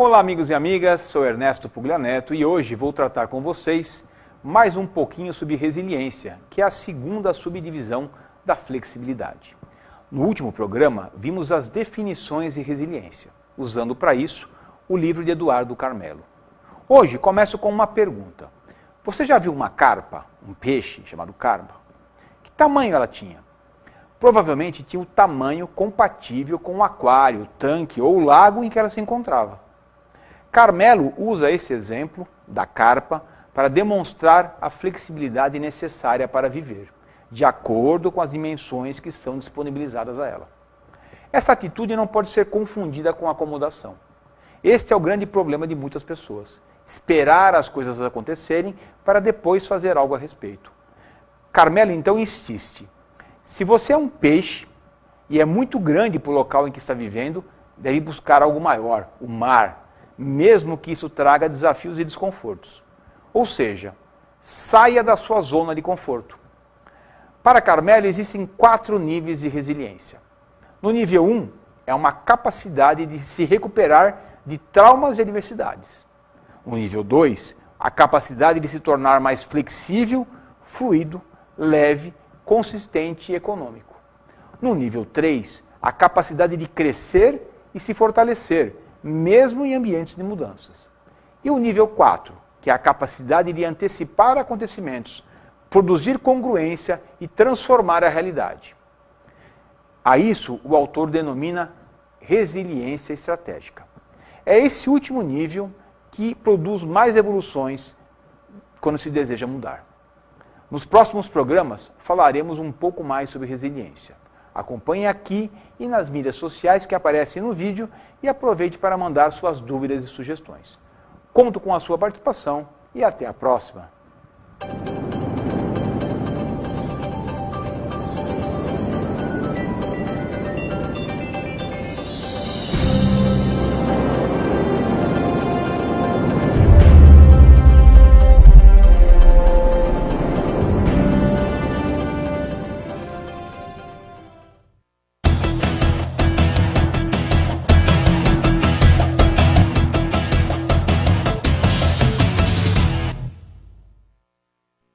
Olá, amigos e amigas, sou Ernesto Puglianeto e hoje vou tratar com vocês mais um pouquinho sobre resiliência, que é a segunda subdivisão da flexibilidade. No último programa, vimos as definições de resiliência, usando para isso o livro de Eduardo Carmelo. Hoje começo com uma pergunta. Você já viu uma carpa, um peixe chamado carpa? Que tamanho ela tinha? Provavelmente tinha o tamanho compatível com o aquário, o tanque ou o lago em que ela se encontrava. Carmelo usa esse exemplo da carpa para demonstrar a flexibilidade necessária para viver, de acordo com as dimensões que são disponibilizadas a ela. Essa atitude não pode ser confundida com acomodação. Este é o grande problema de muitas pessoas, esperar as coisas acontecerem para depois fazer algo a respeito. Carmelo então insiste, se você é um peixe e é muito grande para o local em que está vivendo, deve buscar algo maior, o mar, mesmo que isso traga desafios e desconfortos. Ou seja, saia da sua zona de conforto. Para Carmelo, existem 4 níveis de resiliência. No nível 1, é uma capacidade de se recuperar de traumas e adversidades. No nível 2, a capacidade de se tornar mais flexível, fluido, leve, consistente e econômico. No nível 3, a capacidade de crescer e se fortalecer, mesmo em ambientes de mudanças. E o nível 4, que é a capacidade de antecipar acontecimentos, produzir congruência e transformar a realidade. A isso o autor denomina resiliência estratégica. É esse último nível que produz mais evoluções quando se deseja mudar. Nos próximos programas falaremos um pouco mais sobre resiliência. Acompanhe aqui e nas mídias sociais que aparecem no vídeo e aproveite para mandar suas dúvidas e sugestões. Conto com a sua participação e até a próxima!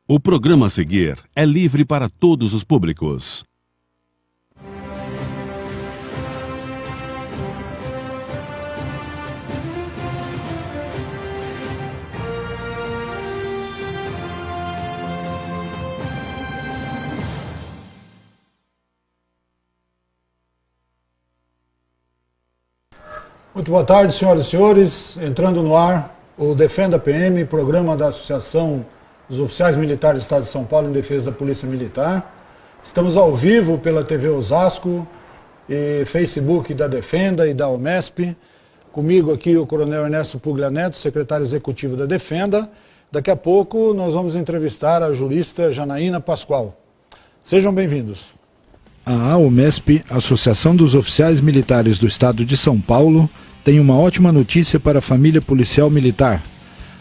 O programa a seguir é livre para todos os públicos. Muito boa tarde, senhoras e senhores. Entrando no ar, o Defenda PM, programa da Associação dos Oficiais Militares do Estado de São Paulo em defesa da Polícia Militar. Estamos ao vivo pela TV Osasco e Facebook da Defenda e da OMESP. Comigo aqui o Coronel Ernesto Puglianeto, secretário executivo da Defenda. Daqui a pouco nós vamos entrevistar a jurista Janaína Pascoal. Sejam bem-vindos. A AOMESP, Associação dos Oficiais Militares do Estado de São Paulo, tem uma ótima notícia para a família policial militar.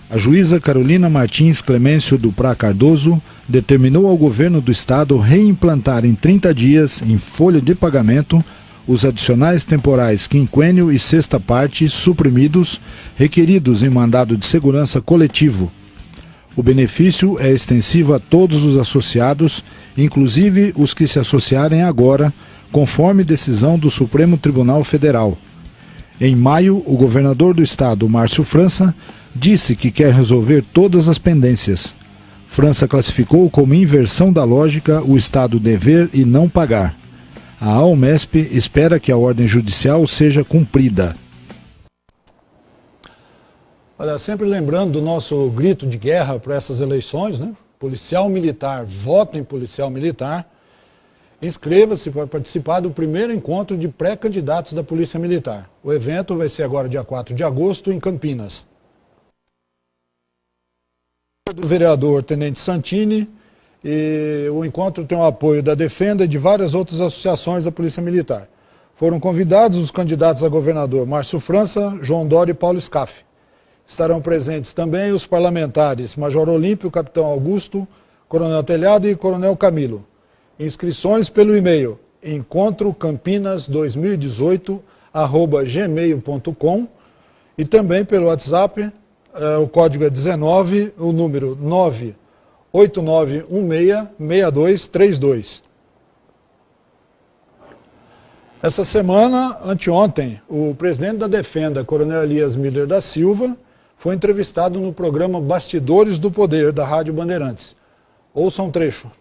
A juíza Carolina Martins Clemêncio Duprá Cardoso determinou ao governo do estado reimplantar em 30 dias, em folha de pagamento, os adicionais temporais quinquênio e sexta parte suprimidos, requeridos em mandado de segurança coletivo. O benefício é extensivo a todos os associados, inclusive os que se associarem agora, conforme decisão do Supremo Tribunal Federal. Em maio, o governador do estado, Márcio França, disse que quer resolver todas as pendências. França classificou como inversão da lógica o Estado dever e não pagar. A AOMESP espera que a ordem judicial seja cumprida. Olha, sempre lembrando do nosso grito de guerra para essas eleições, né? Policial militar, voto em policial militar. Inscreva-se para participar do primeiro encontro de pré-candidatos da Polícia Militar. O evento vai ser agora dia 4 de agosto em Campinas. Do vereador Tenente Santini, e o encontro tem o apoio da Defenda e de várias outras associações da Polícia Militar. Foram convidados os candidatos a governador Márcio França, João Dória e Paulo Scaff. Estarão presentes também os parlamentares Major Olímpio, Capitão Augusto, Coronel Telhado e Coronel Camilo. Inscrições pelo e-mail encontrocampinas2018@gmail.com E também pelo WhatsApp, o código é 19, o número 989166232. Essa semana, anteontem, o presidente da Defenda, Coronel Elias Miller da Silva, foi entrevistado no programa Bastidores do Poder, da Rádio Bandeirantes. Ouça um trecho.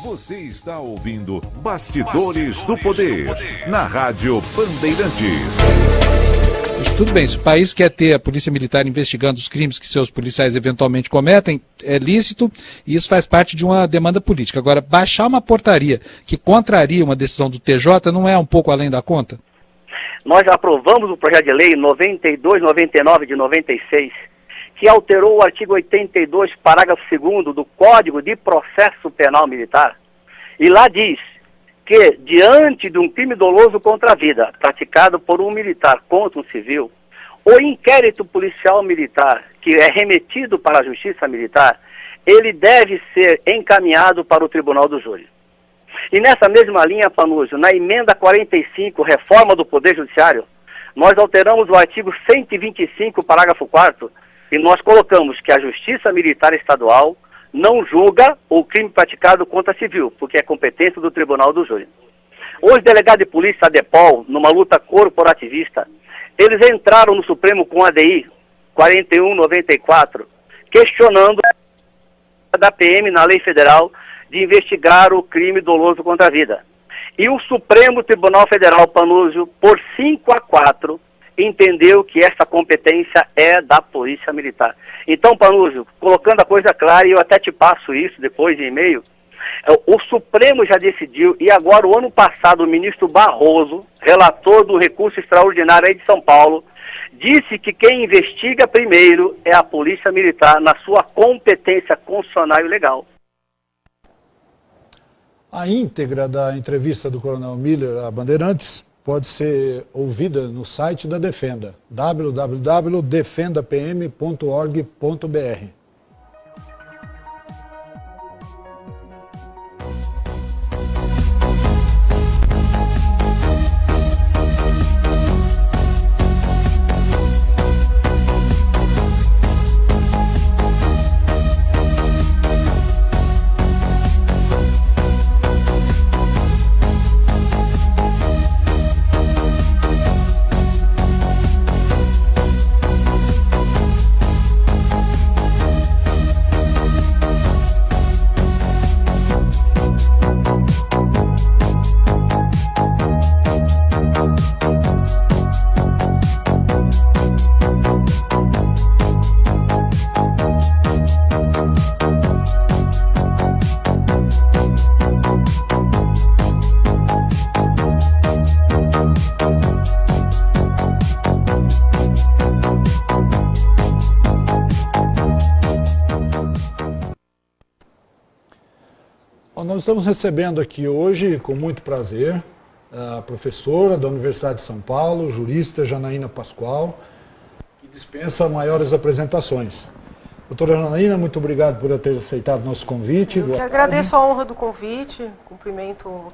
Você está ouvindo Bastidores do Poder, na Rádio Bandeirantes. Tudo bem, se o país quer ter a polícia militar investigando os crimes que seus policiais eventualmente cometem, é lícito e isso faz parte de uma demanda política. Agora, baixar uma portaria que contraria uma decisão do TJ não é um pouco além da conta? Nós aprovamos o projeto de lei 9299 de 96, que alterou o artigo 82, parágrafo 2º do Código de Processo Penal Militar. E lá diz que, diante de um crime doloso contra a vida, praticado por um militar contra um civil, o inquérito policial militar, que é remetido para a Justiça Militar, ele deve ser encaminhado para o Tribunal do Júri. E nessa mesma linha, Panúzio, na emenda 45, reforma do Poder Judiciário, nós alteramos o artigo 125, parágrafo 4º, e nós colocamos que a Justiça Militar Estadual não julga o crime praticado contra civil, porque é competência do Tribunal do Júri. Os delegados de polícia, a DEPOL, numa luta corporativista, eles entraram no Supremo com a ADI 4194, questionando da PM na lei federal de investigar o crime doloso contra a vida. E o Supremo Tribunal Federal, Panúzio, por 5-4, entendeu que essa competência é da Polícia Militar. Então, Panúzio, colocando a coisa clara, e eu até te passo isso depois em e-mail, o Supremo já decidiu, e agora o ano passado o ministro Barroso, relator do recurso extraordinário aí de São Paulo, disse que quem investiga primeiro é a Polícia Militar na sua competência constitucional e legal. A íntegra da entrevista do Coronel Miller a Bandeirantes pode ser ouvida no site da Defenda, www.defendapm.org.br. Nós estamos recebendo aqui hoje, com muito prazer, a professora da Universidade de São Paulo, jurista Janaína Pascoal, que dispensa maiores apresentações. Doutora Janaína, muito obrigado por ter aceitado nosso convite. Eu que agradeço a honra do convite, cumprimento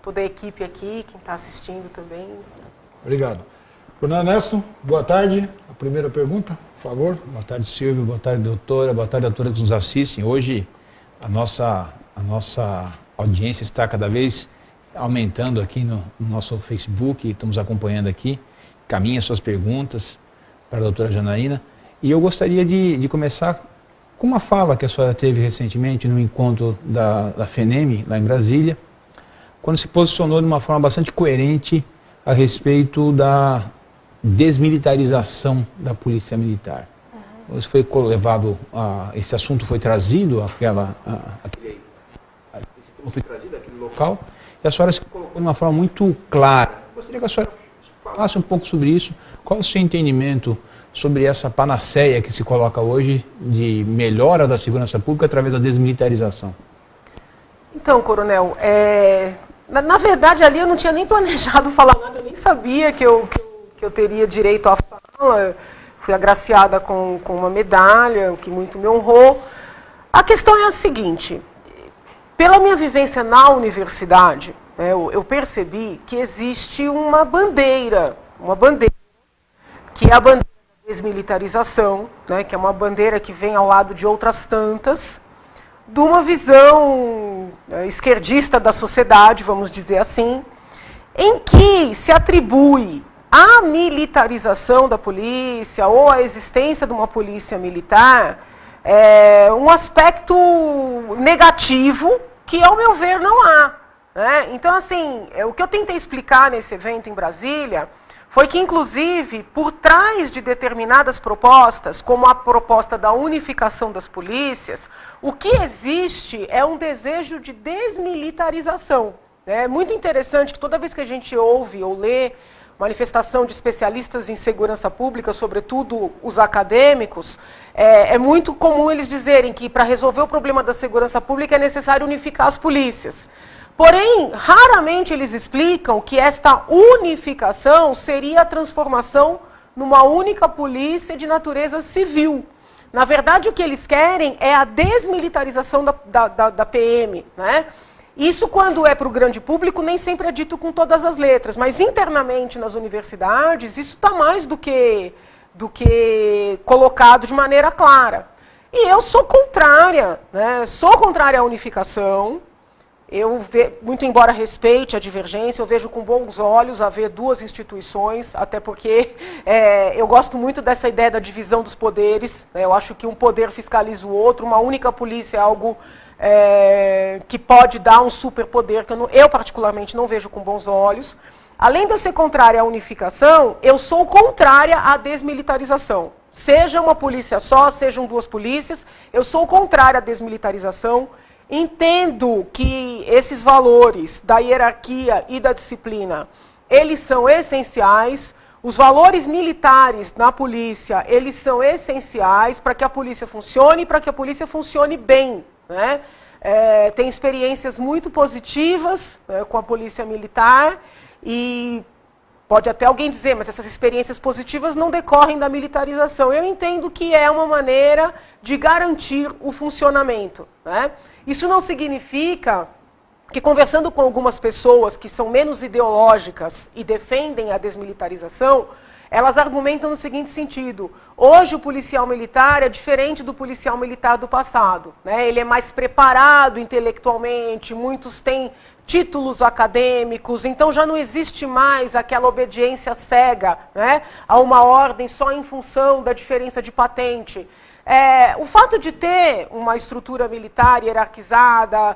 toda a equipe aqui, quem está assistindo também. Obrigado. Coronel Ernesto, boa tarde. A primeira pergunta, por favor. Boa tarde, Silvio. Boa tarde, doutora. Boa tarde a todos que nos assistem. Hoje, a nossa audiência está cada vez aumentando aqui no nosso Facebook, estamos acompanhando aqui. Caminha suas perguntas para a doutora Janaína. E eu gostaria de começar com uma fala que a senhora teve recentemente no encontro da FENEM, lá em Brasília, quando se posicionou de uma forma bastante coerente a respeito da desmilitarização da Polícia Militar. Isso foi levado, esse assunto foi trazido aquele local, e a senhora se colocou de uma forma muito clara. Eu gostaria que a senhora falasse um pouco sobre isso. Qual é o seu entendimento sobre essa panaceia que se coloca hoje de melhora da segurança pública através da desmilitarização? Então, coronel, na verdade ali eu não tinha nem planejado falar nada, eu nem sabia que eu teria direito à fala. Fui agraciada com uma medalha, o que muito me honrou. A questão é a seguinte: pela minha vivência na universidade, eu percebi que existe uma bandeira que é a bandeira da desmilitarização, né, que é uma bandeira que vem ao lado de outras tantas, de uma visão esquerdista da sociedade, vamos dizer assim, em que se atribui a militarização da polícia ou a existência de uma polícia militar um aspecto negativo que, ao meu ver, não há. Né? Então, assim, o que eu tentei explicar nesse evento em Brasília foi que, inclusive, por trás de determinadas propostas, como a proposta da unificação das polícias, o que existe é um desejo de desmilitarização. É muito interessante que toda vez que a gente ouve ou lê manifestação de especialistas em segurança pública, sobretudo os acadêmicos, é muito comum eles dizerem que para resolver o problema da segurança pública é necessário unificar as polícias. Porém, raramente eles explicam que esta unificação seria a transformação numa única polícia de natureza civil. Na verdade, o que eles querem é a desmilitarização da PM, né? Isso, quando é para o grande público, nem sempre é dito com todas as letras, mas internamente nas universidades, isso está mais do que colocado de maneira clara. E eu sou contrária, né? Sou contrária à unificação. Muito embora respeite a divergência, eu vejo com bons olhos haver duas instituições, até porque eu gosto muito dessa ideia da divisão dos poderes, né? Eu acho que um poder fiscaliza o outro, uma única polícia é algo que pode dar um superpoder, que eu particularmente não vejo com bons olhos. Além de eu ser contrária à unificação, eu sou contrária à desmilitarização. Seja uma polícia só, sejam duas polícias, eu sou contrária à desmilitarização. Entendo que esses valores da hierarquia e da disciplina, eles são essenciais. Os valores militares na polícia, eles são essenciais para que a polícia funcione e para que a polícia funcione bem. Né? Tem experiências muito positivas com a polícia militar e pode até alguém dizer, mas essas experiências positivas não decorrem da militarização. Eu entendo que é uma maneira de garantir o funcionamento. Né? Isso não significa que, conversando com algumas pessoas que são menos ideológicas e defendem a desmilitarização, elas argumentam no seguinte sentido: hoje o policial militar é diferente do policial militar do passado. Né? Ele é mais preparado intelectualmente, muitos têm títulos acadêmicos, então já não existe mais aquela obediência cega, né, a uma ordem só em função da diferença de patente. O fato de ter uma estrutura militar hierarquizada,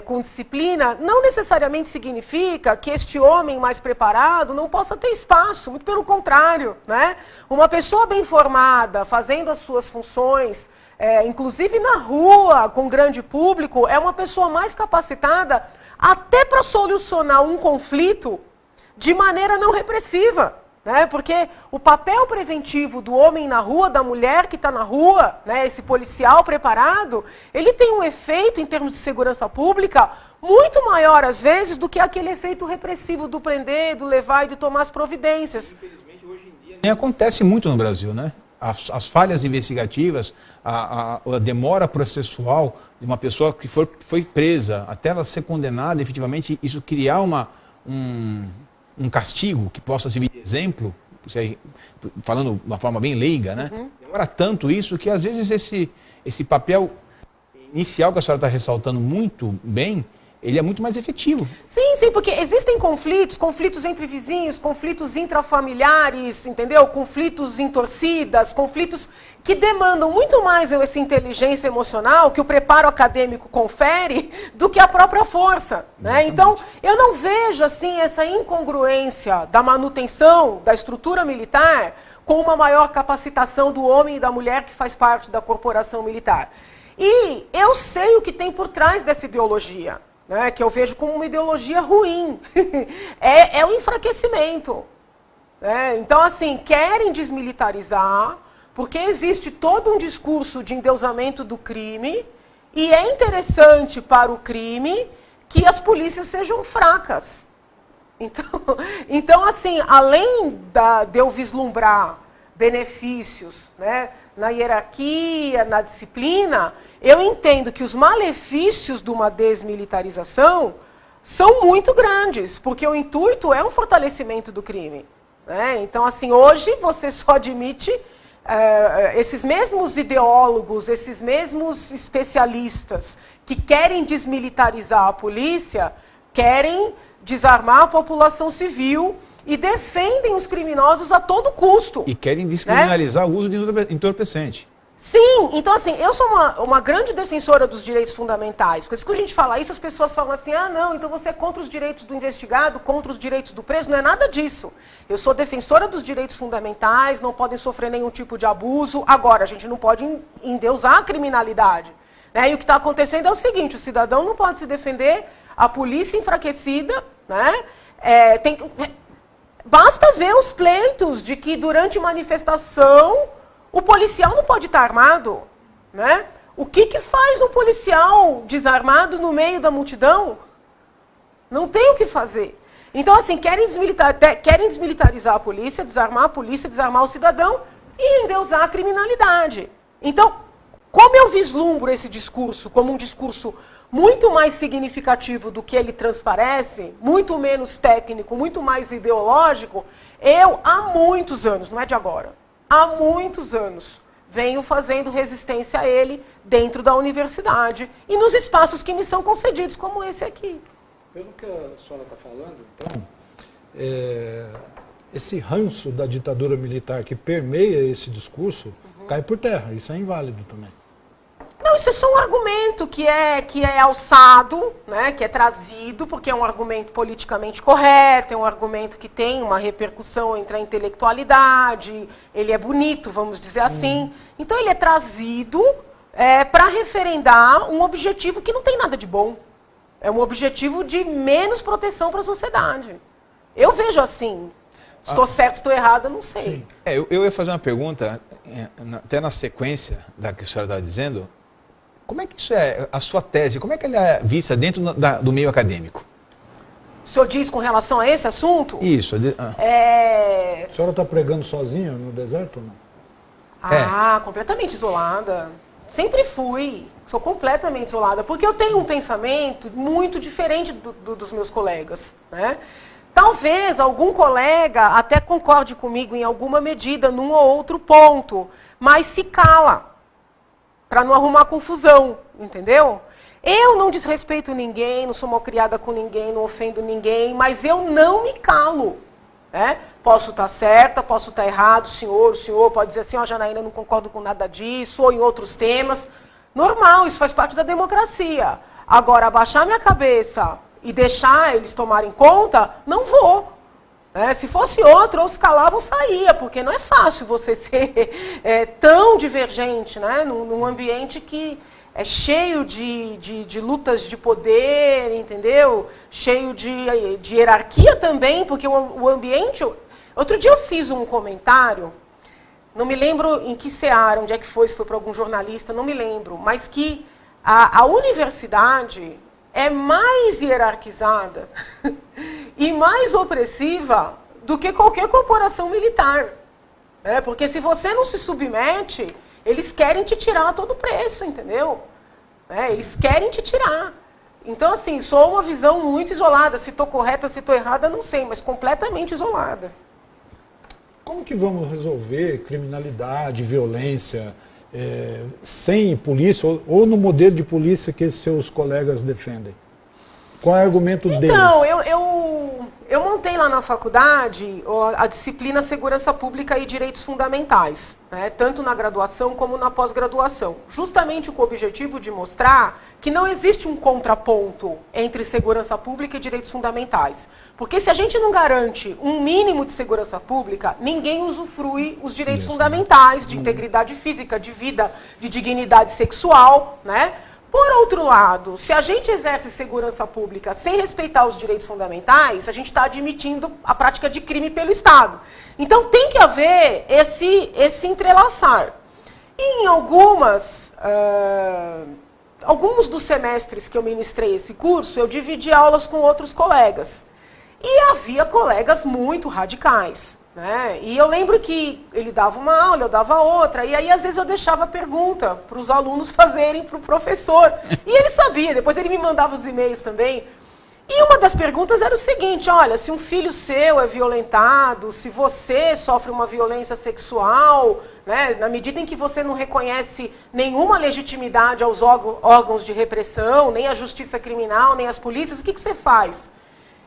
com disciplina, não necessariamente significa que este homem mais preparado não possa ter espaço, muito pelo contrário. Né? Uma pessoa bem formada, fazendo as suas funções, inclusive na rua, com grande público, é uma pessoa mais capacitada até para solucionar um conflito de maneira não repressiva. Né? Porque o papel preventivo do homem na rua, da mulher que está na rua, né, esse policial preparado, ele tem um efeito em termos de segurança pública muito maior, às vezes, do que aquele efeito repressivo do prender, do levar e de tomar as providências. Infelizmente, hoje em dia, nem acontece muito no Brasil, né? As falhas investigativas, a demora processual de uma pessoa que foi presa, até ela ser condenada, efetivamente, isso criar um castigo que possa servir de exemplo, falando de uma forma bem leiga, né? Demora tanto isso que, às vezes, esse papel inicial que a senhora está ressaltando muito bem, ele é muito mais efetivo. Sim, sim, porque existem conflitos entre vizinhos, conflitos intrafamiliares, entendeu? Conflitos em torcidas, conflitos que demandam muito mais essa inteligência emocional que o preparo acadêmico confere do que a própria força. Né? Então, eu não vejo assim essa incongruência da manutenção da estrutura militar com uma maior capacitação do homem e da mulher que faz parte da corporação militar. E eu sei o que tem por trás dessa ideologia. Né, que eu vejo como uma ideologia ruim, é o enfraquecimento. Né? Então, assim, querem desmilitarizar, porque existe todo um discurso de endeusamento do crime, e é interessante para o crime que as polícias sejam fracas. Então assim, além de eu vislumbrar benefícios, né, na hierarquia, na disciplina, eu entendo que os malefícios de uma desmilitarização são muito grandes, porque o intuito é um fortalecimento do crime. né? Então, assim, hoje você só admite esses mesmos ideólogos, esses mesmos especialistas que querem desmilitarizar a polícia, querem desarmar a população civil e defendem os criminosos a todo custo. E querem descriminalizar, né, o uso de entorpecente. Sim, então assim, eu sou uma grande defensora dos direitos fundamentais, porque quando a gente fala isso, as pessoas falam assim, ah não, então você é contra os direitos do investigado, contra os direitos do preso, não é nada disso. Eu sou defensora dos direitos fundamentais, não podem sofrer nenhum tipo de abuso, agora a gente não pode endeusar a criminalidade, né? E o que está acontecendo é o seguinte, o cidadão não pode se defender, a polícia enfraquecida, né? Basta ver os pleitos de que durante manifestação o policial não pode estar armado, né? O que faz um policial desarmado no meio da multidão? Não tem o que fazer. Então, assim, querem desmilitarizar a polícia, desarmar o cidadão e endeusar a criminalidade. Então, como eu vislumbro esse discurso como um discurso muito mais significativo do que ele transparece, muito menos técnico, muito mais ideológico, eu, há muitos anos, não é de agora, há muitos anos, venho fazendo resistência a ele dentro da universidade e nos espaços que me são concedidos, como esse aqui. Pelo que a senhora está falando, então, esse ranço da ditadura militar que permeia esse discurso cai por terra, isso é inválido também. Não, isso é só um argumento que é alçado, né, que é trazido, porque é um argumento politicamente correto, é um argumento que tem uma repercussão entre a intelectualidade, ele é bonito, vamos dizer assim. Então ele é trazido para referendar um objetivo que não tem nada de bom. É um objetivo de menos proteção para a sociedade. Eu vejo assim. Estou certo, estou errado, eu não sei. Eu ia fazer uma pergunta, até na sequência da que a senhora está dizendo. Como é que isso é, a sua tese, como é que ela é vista dentro do meio acadêmico? O senhor diz com relação a esse assunto? Isso. A senhora está pregando sozinha no deserto ou não? Completamente isolada. Sempre fui. Sou completamente isolada, porque eu tenho um pensamento muito diferente dos meus colegas, né? Talvez algum colega até concorde comigo em alguma medida, num ou outro ponto, mas se cala, para não arrumar confusão, entendeu? Eu não desrespeito ninguém, não sou malcriada com ninguém, não ofendo ninguém, mas eu não me calo, né? Posso estar certa, posso estar errado, o senhor pode dizer assim, Janaína, não concordo com nada disso, ou em outros temas. Normal, isso faz parte da democracia. Agora, abaixar minha cabeça e deixar eles tomarem conta, não vou. Se fosse outro, ou se calava ou saía, porque não é fácil você ser tão divergente, né, num ambiente que é cheio de lutas de poder, entendeu? Cheio de hierarquia também, porque o ambiente... Outro dia eu fiz um comentário, não me lembro em que seara, onde é que foi, se foi para algum jornalista, não me lembro, mas que a universidade é mais hierarquizada e mais opressiva do que qualquer corporação militar. Porque se você não se submete, eles querem te tirar a todo preço, entendeu? Eles querem te tirar. Então, assim, sou uma visão muito isolada. Se estou correta, se estou errada, não sei, mas completamente isolada. Como que vamos resolver criminalidade, violência, sem polícia, ou no modelo de polícia que seus colegas defendem? Qual é o argumento deles? Então, eu montei lá na faculdade a disciplina Segurança Pública e Direitos Fundamentais, né, tanto na graduação como na pós-graduação, justamente com o objetivo de mostrar que não existe um contraponto entre segurança pública e direitos fundamentais. Porque se a gente não garante um mínimo de segurança pública, ninguém usufrui os direitos fundamentais de integridade física, de vida, de dignidade sexual, né? Por outro lado, se a gente exerce segurança pública sem respeitar os direitos fundamentais, a gente está admitindo a prática de crime pelo Estado. Então tem que haver esse entrelaçar. E em alguns dos semestres que eu ministrei esse curso, eu dividi aulas com outros colegas. E havia colegas muito radicais, né? E eu lembro que ele dava uma aula, eu dava outra, e aí às vezes eu deixava pergunta para os alunos fazerem para o professor. E ele sabia, depois ele me mandava os e-mails também. E uma das perguntas era o seguinte, olha, se um filho seu é violentado, se você sofre uma violência sexual, né, na medida em que você não reconhece nenhuma legitimidade aos órgãos de repressão, nem a justiça criminal, nem as polícias, o que você faz?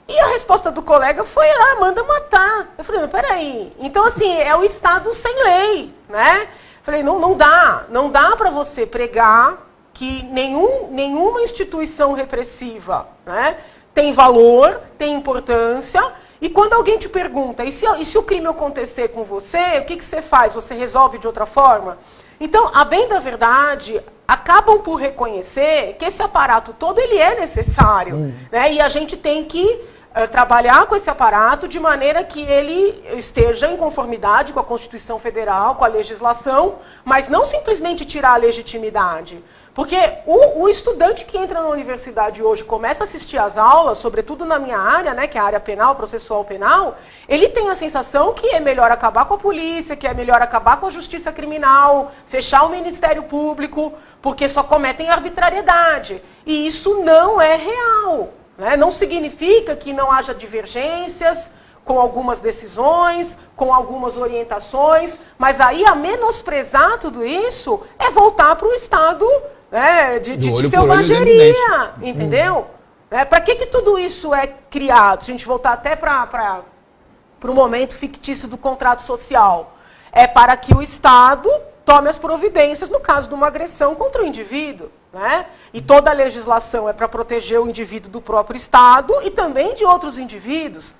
E a resposta do colega foi, manda matar. Eu falei, não, peraí. Então, assim, é o Estado sem lei, né? Eu falei, não dá para você pregar que nenhuma instituição repressiva, né, tem valor, tem importância, e quando alguém te pergunta, e se o crime acontecer com você, o que você faz? Você resolve de outra forma? Então, a bem da verdade, acabam por reconhecer que esse aparato todo ele é necessário, né? E a gente tem que trabalhar com esse aparato de maneira que ele esteja em conformidade com a Constituição Federal, com a legislação, mas não simplesmente tirar a legitimidade. Porque o estudante que entra na universidade hoje começa a assistir às aulas, sobretudo na minha área, né, que é a área penal, processual penal, ele tem a sensação que é melhor acabar com a polícia, que é melhor acabar com a justiça criminal, fechar o Ministério Público, porque só cometem arbitrariedade. E isso não é real, né? Não significa que não haja divergências com algumas decisões, com algumas orientações, mas aí a menosprezar tudo isso é voltar para o Estado, né, de selvageria, entendeu? Para que tudo isso é criado? Se a gente voltar até para o momento fictício do contrato social, é para que o Estado tome as providências no caso de uma agressão contra o indivíduo, né? E toda a legislação é para proteger o indivíduo do próprio Estado e também de outros indivíduos.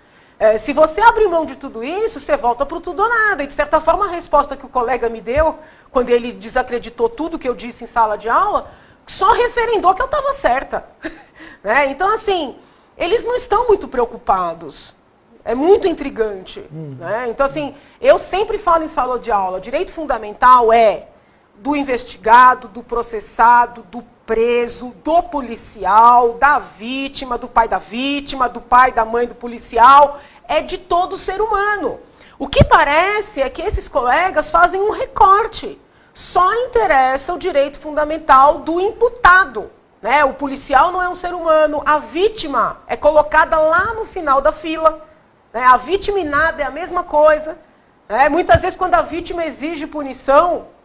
Se você abrir mão de tudo isso, você volta para o tudo ou nada. E, de certa forma, a resposta que o colega me deu, quando ele desacreditou tudo que eu disse em sala de aula, só referendou que eu estava certa. Né? Então, assim, eles não estão muito preocupados. É muito intrigante. Né? Então, assim, eu sempre falo em sala de aula, direito fundamental é do investigado, do processado, do preso, do policial, da vítima, do pai da vítima, do pai, da mãe do policial, é de todo ser humano. O que parece é que esses colegas fazem um recorte. Só interessa o direito fundamental do imputado, né? O policial não é um ser humano, a vítima é colocada lá no final da fila, né? A vítima e nada é a mesma coisa. Né? Muitas vezes, quando a vítima exige punição,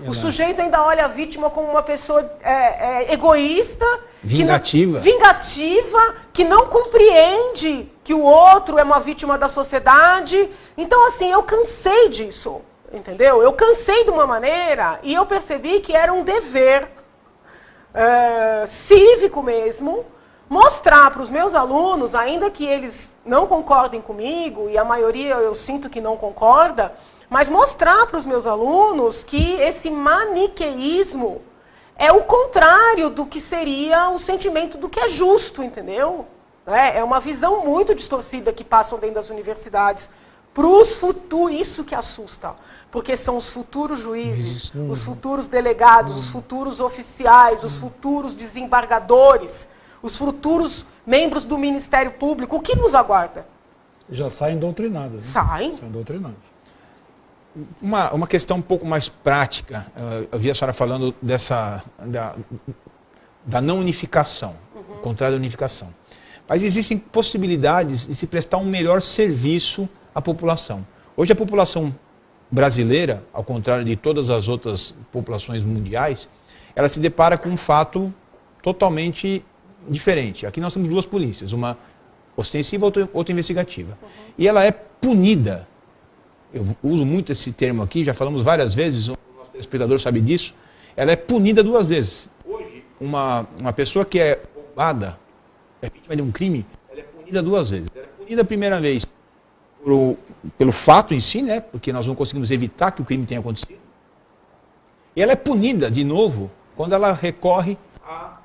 o sujeito ainda olha a vítima como uma pessoa egoísta, vingativa, que não compreende que o outro é uma vítima da sociedade. Então, assim, eu cansei disso, entendeu? Eu cansei de uma maneira e eu percebi que era um dever cívico mesmo, mostrar para os meus alunos, ainda que eles não concordem comigo, e a maioria eu sinto que não concorda, mas mostrar para os meus alunos que esse maniqueísmo é o contrário do que seria o sentimento do que é justo, entendeu? É uma visão muito distorcida que passam dentro das universidades para os futuros, isso que assusta, porque são os futuros juízes, os futuros delegados, os futuros oficiais, os futuros desembargadores, os futuros membros do Ministério Público. O que nos aguarda? Já saem doutrinados. Né? Saem doutrinados. Uma questão um pouco mais prática, eu vi a senhora falando da não unificação, o contrário da unificação. Mas existem possibilidades de se prestar um melhor serviço à população. Hoje a população brasileira, ao contrário de todas as outras populações mundiais, ela se depara com um fato totalmente diferente. Aqui nós temos duas polícias, uma ostensiva e outra investigativa. E ela é punida. Eu uso muito esse termo aqui, já falamos várias vezes, o nosso telespectador sabe disso. Ela é punida duas vezes. Hoje, uma pessoa que é roubada, é vítima de um crime, ela é punida duas vezes. Ela é punida a primeira vez pelo fato em si, né, porque nós não conseguimos evitar que o crime tenha acontecido. E ela é punida, de novo, quando ela recorre à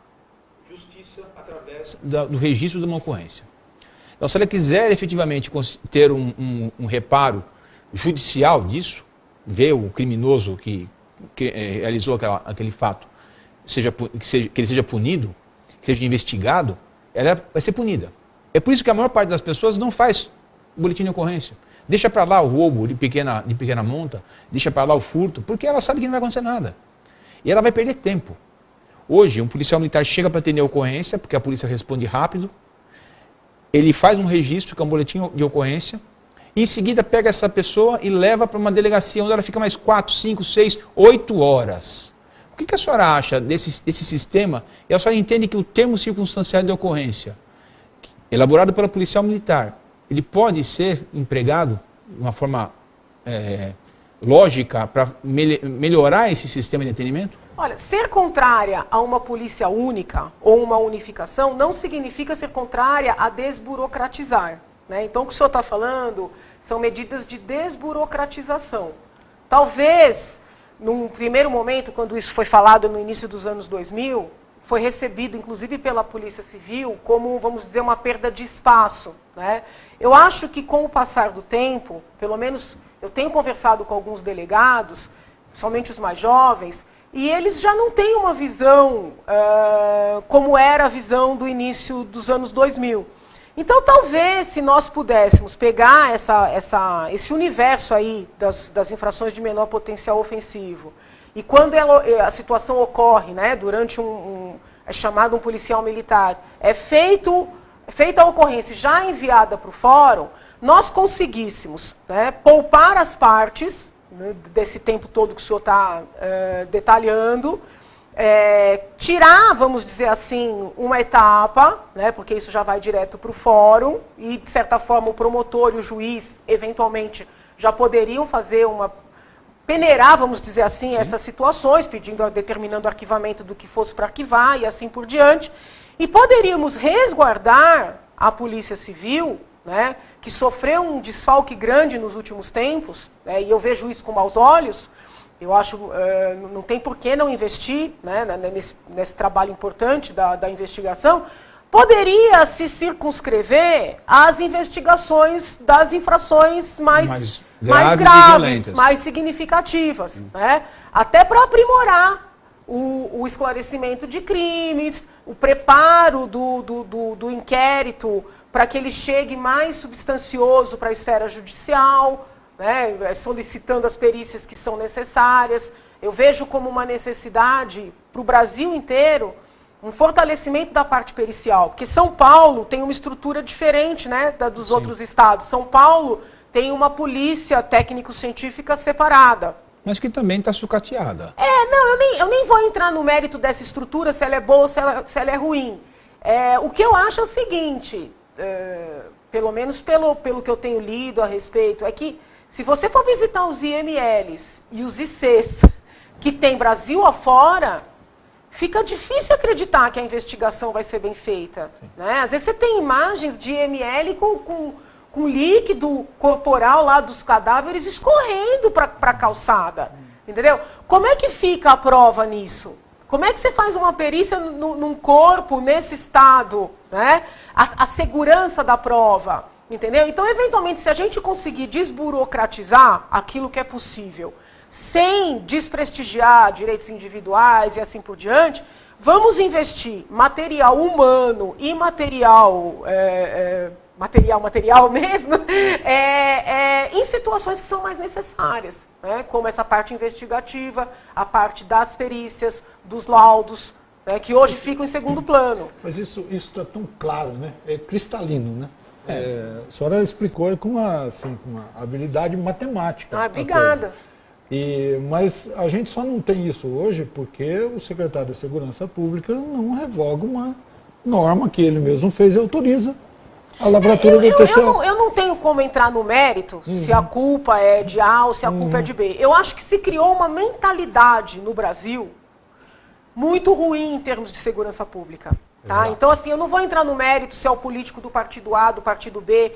justiça através do registro de uma ocorrência. Então, se ela quiser efetivamente ter um reparo judicial disso, ver o criminoso que realizou aquele fato, que ele seja punido, que seja investigado, ela vai ser punida. É por isso que a maior parte das pessoas não faz boletim de ocorrência. Deixa para lá o roubo de pequena monta, deixa para lá o furto, porque ela sabe que não vai acontecer nada. E ela vai perder tempo. Hoje, um policial militar chega para atender a ocorrência, porque a polícia responde rápido, ele faz um registro, que é um boletim de ocorrência, e em seguida pega essa pessoa e leva para uma delegacia onde ela fica mais 4, 5, 6, 8 horas. O que a senhora acha desse sistema? E a senhora entende que o termo circunstanciado de ocorrência, elaborado pela policial militar, ele pode ser empregado de uma forma lógica para melhorar esse sistema de atendimento? Olha, ser contrária a uma polícia única ou uma unificação não significa ser contrária a desburocratizar, né? Então, o que o senhor está falando são medidas de desburocratização. Talvez, num primeiro momento, quando isso foi falado no início dos anos 2000, foi recebido, inclusive pela Polícia Civil, como, vamos dizer, uma perda de espaço, né? Eu acho que, com o passar do tempo, pelo menos eu tenho conversado com alguns delegados, principalmente os mais jovens, e eles já não têm uma visão como era a visão do início dos anos 2000. Então, talvez, se nós pudéssemos pegar esse universo aí das infrações de menor potencial ofensivo, e quando a situação ocorre, né, durante é chamado um policial militar, é feita a ocorrência já enviada para o fórum, nós conseguíssemos, né, poupar as partes, né, desse tempo todo que o senhor está detalhando, tirar, vamos dizer assim, uma etapa, né, porque isso já vai direto para o fórum, e, de certa forma, o promotor e o juiz, eventualmente, já poderiam fazer peneirar, vamos dizer assim, essas situações, determinando o arquivamento do que fosse para arquivar e assim por diante. E poderíamos resguardar a Polícia Civil, né, que sofreu um desfalque grande nos últimos tempos, né, e eu vejo isso com maus olhos. Eu acho não tem por que não investir, né, nesse trabalho importante da investigação. Poderia se circunscrever às investigações das infrações mais graves, mais significativas, né? Até para aprimorar o esclarecimento de crimes, o preparo do inquérito para que ele chegue mais substancioso para a esfera judicial, né? Solicitando as perícias que são necessárias. Eu vejo como uma necessidade para o Brasil inteiro um fortalecimento da parte pericial, porque São Paulo tem uma estrutura diferente, né, dos outros estados. São Paulo tem uma polícia técnico-científica separada. Mas que também está sucateada. Eu nem vou entrar no mérito dessa estrutura, se ela é boa ou se ela é ruim. O que eu acho é o seguinte, pelo menos pelo que eu tenho lido a respeito, é que se você for visitar os IMLs e os ICs que tem Brasil afora, fica difícil acreditar que a investigação vai ser bem feita, né? Às vezes você tem imagens de IML com líquido corporal lá dos cadáveres escorrendo para a calçada, entendeu? Como é que fica a prova nisso? Como é que você faz uma perícia num corpo nesse estado, né? A segurança da prova, entendeu? Então, eventualmente, se a gente conseguir desburocratizar aquilo que é possível, sem desprestigiar direitos individuais e assim por diante, vamos investir material humano e material mesmo, em situações que são mais necessárias, né? Como essa parte investigativa, a parte das perícias, dos laudos, né? Que hoje ficam em segundo plano. Mas isso está tão claro, né? É cristalino, né? A senhora explicou com uma habilidade matemática. Obrigada. Mas a gente só não tem isso hoje porque o secretário da Segurança Pública não revoga uma norma que ele mesmo fez e autoriza a lavratura do TCU. Eu não tenho como entrar no mérito se a culpa é de A ou se a culpa é de B. Eu acho que se criou uma mentalidade no Brasil muito ruim em termos de segurança pública. Tá? Então, assim, eu não vou entrar no mérito se é o político do partido A, do partido B,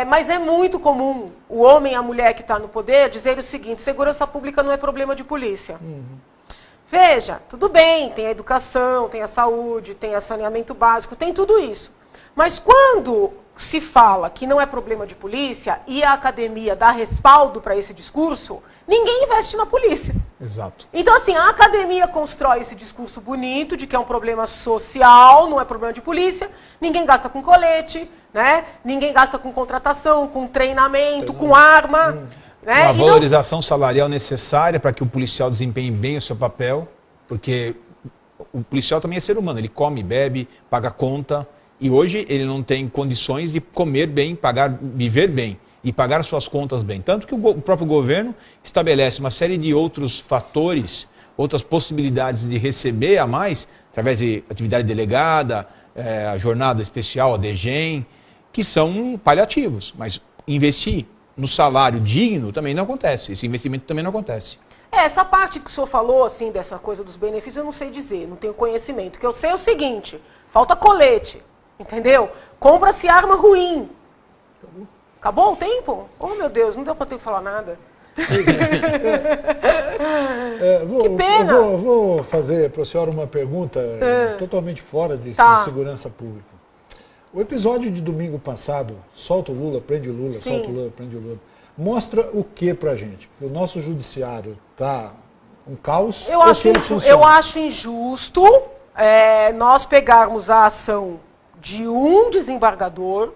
mas é muito comum o homem e a mulher que está no poder dizer o seguinte: segurança pública não é problema de polícia. Veja, tudo bem, tem a educação, tem a saúde, tem o saneamento básico, tem tudo isso. Mas quando se fala que não é problema de polícia e a academia dá respaldo para esse discurso, ninguém investe na polícia. Exato. Então, assim, a academia constrói esse discurso bonito de que é um problema social, não é problema de polícia, ninguém gasta com colete, né? Ninguém gasta com contratação, com treinamento, com arma. Né? Uma valorização salarial necessária para que o policial desempenhe bem o seu papel, porque o policial também é ser humano, ele come, bebe, paga conta, E hoje ele não tem condições de comer bem, viver bem e pagar suas contas bem. Tanto que o próprio governo estabelece uma série de outros fatores, outras possibilidades de receber a mais, através de atividade delegada, a jornada especial, a DGEM, que são paliativos. Mas investir no salário digno também não acontece. Esse investimento também não acontece. Essa parte que o senhor falou, assim, dessa coisa dos benefícios, eu não sei dizer, não tenho conhecimento. O que eu sei é o seguinte, falta colete, entendeu? Compra-se arma ruim. Acabou o tempo? Oh, meu Deus, não deu para eu falar nada. Que pena. Eu vou fazer para a senhora uma pergunta totalmente fora de segurança pública. O episódio de domingo passado, solta o Lula, prende o Lula, Sim. solta o Lula, prende o Lula, mostra o que pra gente? Que o nosso judiciário tá um caos? Eu acho injusto nós pegarmos a ação de um desembargador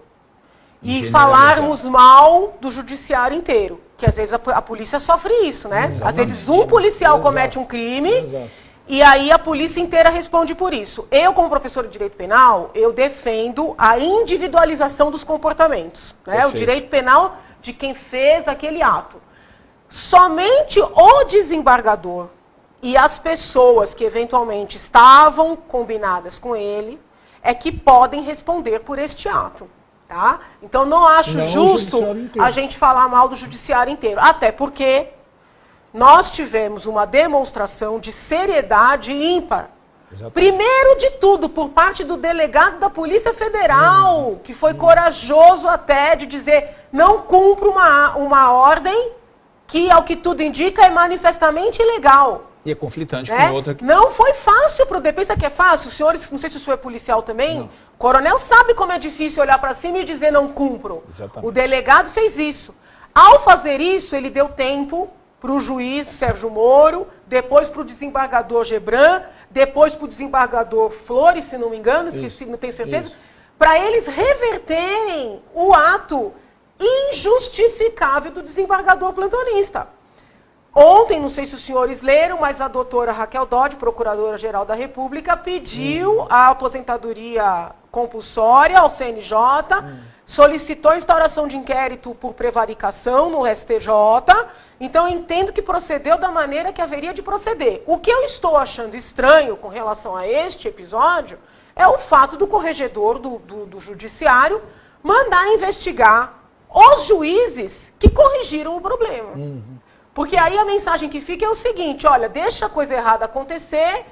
e falarmos mal do judiciário inteiro. Que às vezes a polícia sofre isso, né? Exatamente. Às vezes um policial comete um crime e aí a polícia inteira responde por isso. Eu, como professora de direito penal, eu defendo a individualização dos comportamentos. Né? O direito penal de quem fez aquele ato. Somente o desembargador e as pessoas que eventualmente estavam combinadas com ele é que podem responder por este ato. Tá? Então não acho justo a gente falar mal do judiciário inteiro. Até porque nós tivemos uma demonstração de seriedade ímpar. Exatamente. Primeiro de tudo, por parte do delegado da Polícia Federal, que foi corajoso até de dizer não cumpro uma ordem que, ao que tudo indica, é manifestamente ilegal. E é conflitante com outra. Não foi fácil para o DP. Pensa que é fácil? Os senhores, não sei se o senhor é policial também, o coronel sabe como é difícil olhar para cima e dizer não cumpro. Exatamente. O delegado fez isso. Ao fazer isso, ele deu tempo para o juiz Sérgio Moro, depois para o desembargador Gebran, depois para o desembargador Flores, se não me engano, esqueci, não tenho certeza, para eles reverterem o ato injustificável do desembargador plantonista. Ontem, não sei se os senhores leram, mas a doutora Raquel Dodge, Procuradora-Geral da República, pediu a aposentadoria compulsória ao CNJ, solicitou a instauração de inquérito por prevaricação no STJ, então eu entendo que procedeu da maneira que haveria de proceder. O que eu estou achando estranho com relação a este episódio é o fato do corregedor do judiciário mandar investigar os juízes que corrigiram o problema. Porque aí a mensagem que fica é o seguinte, olha, deixa a coisa errada acontecer,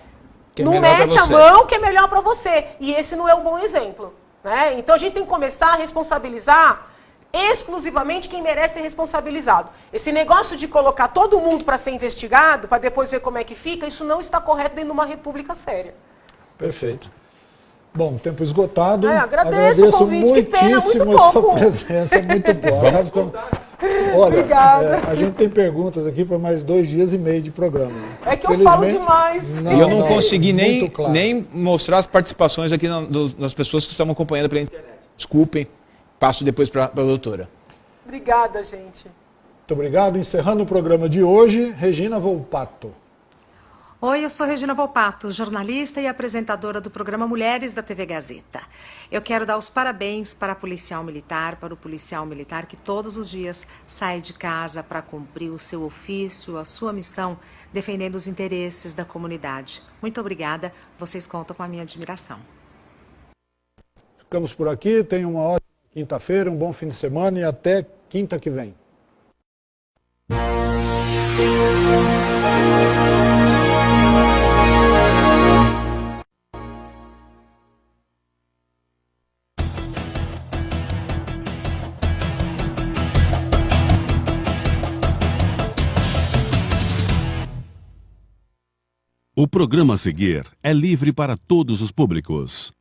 não mete a mão que é melhor para você. E esse não é um bom exemplo. Né? Então a gente tem que começar a responsabilizar exclusivamente quem merece ser responsabilizado. Esse negócio de colocar todo mundo para ser investigado, para depois ver como é que fica, isso não está correto dentro de uma república séria. Perfeito. Bom, tempo esgotado. Agradeço o convite, que pena, muito pouco. Sua presença, muito boa. Olha, a gente tem perguntas aqui para mais 2 dias e meio de programa. É que eu falo demais. E eu não consegui nem mostrar as participações aqui das pessoas que estavam acompanhando pela internet. Desculpem, passo depois para a doutora. Obrigada, gente. Muito obrigado. Encerrando o programa de hoje, Regina Volpato. Oi, eu sou Regina Volpato, jornalista e apresentadora do programa Mulheres da TV Gazeta. Eu quero dar os parabéns para o policial militar que todos os dias sai de casa para cumprir o seu ofício, a sua missão, defendendo os interesses da comunidade. Muito obrigada, vocês contam com a minha admiração. Ficamos por aqui, tenham uma ótima quinta-feira, um bom fim de semana e até quinta que vem. O programa a seguir é livre para todos os públicos.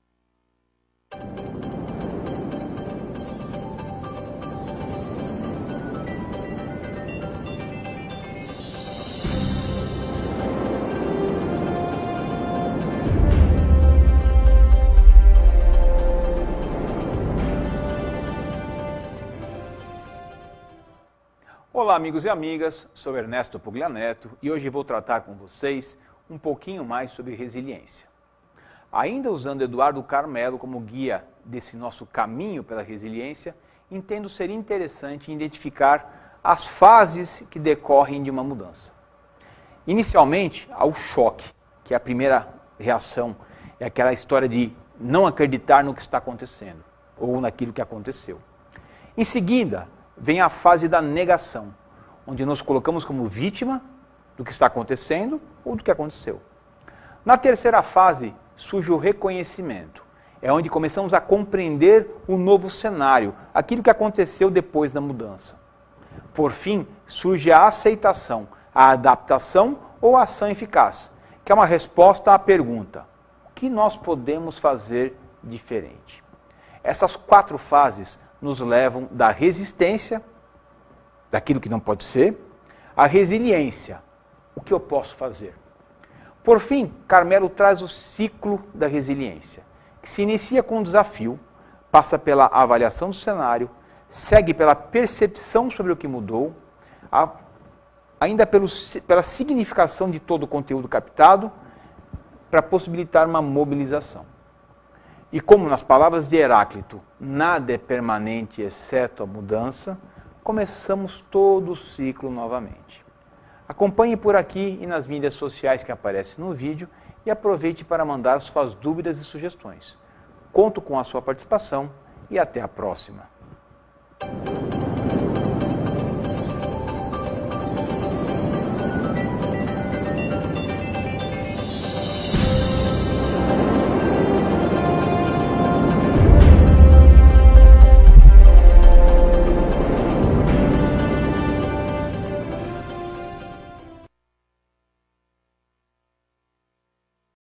Olá, amigos e amigas, sou Ernesto Puglianeto e hoje vou tratar com vocês um pouquinho mais sobre resiliência. Ainda usando Eduardo Carmelo como guia desse nosso caminho pela resiliência, entendo ser interessante identificar as fases que decorrem de uma mudança. Inicialmente, há o choque, que é a primeira reação, é aquela história de não acreditar no que está acontecendo, ou naquilo que aconteceu. Em seguida, vem a fase da negação, onde nos colocamos como vítima do que está acontecendo ou do que aconteceu. Na terceira fase, surge o reconhecimento. É onde começamos a compreender o novo cenário, aquilo que aconteceu depois da mudança. Por fim, surge a aceitação, a adaptação ou a ação eficaz, que é uma resposta à pergunta: o que nós podemos fazer diferente? Essas 4 fases nos levam da resistência, daquilo que não pode ser, à resiliência, o que eu posso fazer? Por fim, Carmelo traz o ciclo da resiliência, que se inicia com um desafio, passa pela avaliação do cenário, segue pela percepção sobre o que mudou, ainda pela significação de todo o conteúdo captado, para possibilitar uma mobilização. E como nas palavras de Heráclito, nada é permanente exceto a mudança, começamos todo o ciclo novamente. Acompanhe por aqui e nas mídias sociais que aparecem no vídeo e aproveite para mandar suas dúvidas e sugestões. Conto com a sua participação e até a próxima.